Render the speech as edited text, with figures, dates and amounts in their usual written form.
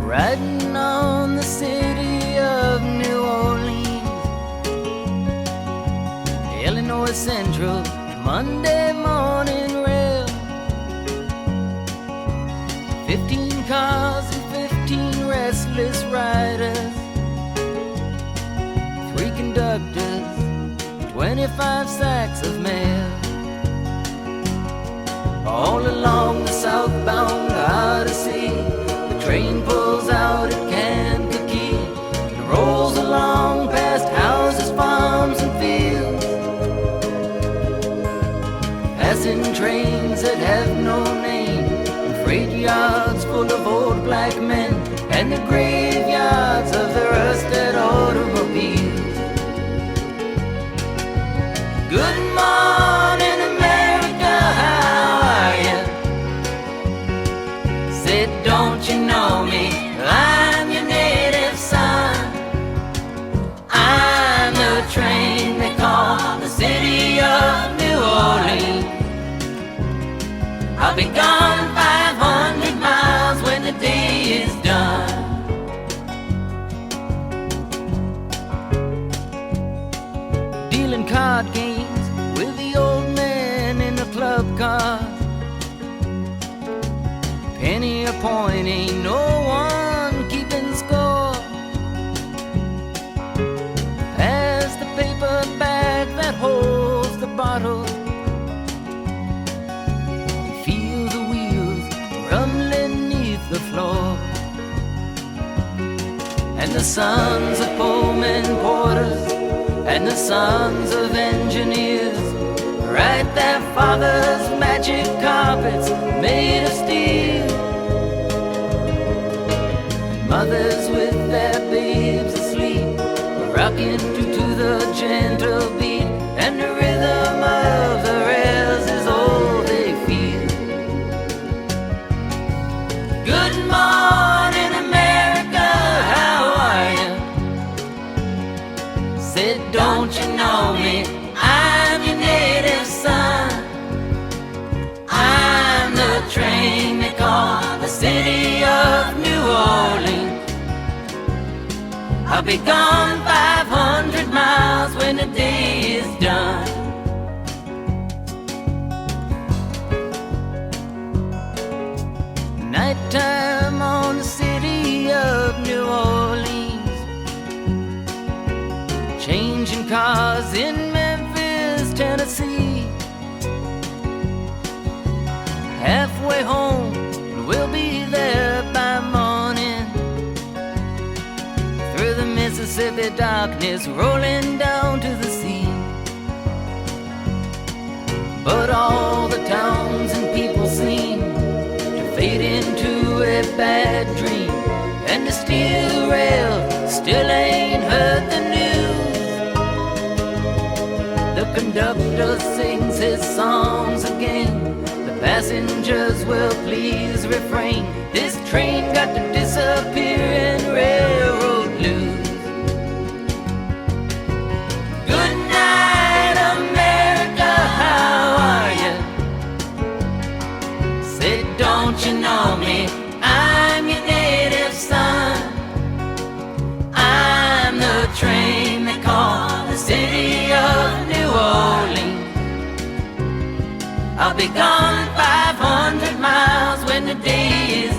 riding on the city of New Orleans, Illinois Central, Monday morning rail. 15 cars and 15 restless riders, 3 conductors, 25 sacks of mail. All along the southbound Odyssey, the train pulls out at Kankakee and rolls along past houses, farms, and fields, passing trains that have no name, and freight yards full of old black men, and the graveyards of the rusted automobiles. Good morning, America, how are you? Said, don't you know me? I'm your native son. I'm the train they call the city of New Orleans. I'll be gone 500 miles when the day is done. Dealing card games with the old man in the club car. Penny a point, ain't no one keeping score. Pass the paper bag that holds the bottle. Feel the wheels rumbling neath the floor. And the sons of Pullman porters and the sons of engineers ride their fathers' magic carpets made of steel. Mothers with their babes asleep, rocking to the gentle beat, and the rhythm of the rails is all they feel. Good morning, America, how are you? Said, don't you know me? I'm your native son. I'm the train they call the city of New Orleans. I'll be gone 500 miles when the day is done. Nighttime on the city of New Orleans, changing cars in Memphis, Tennessee. Halfway home, we'll be there by morning. Through the Mississippi darkness, rolling down to the sea. But all the towns and people seem to fade into a bad dream, and the steel rail still ain't heard the news. The conductor sings his songs again, the passengers will please refrain. This train got to disappear in railroad blues. Good night, America, how are you? Say, don't you know me? I'm your native son. I'm the train they call the city of New Orleans. I'll be gone 500 miles when the day is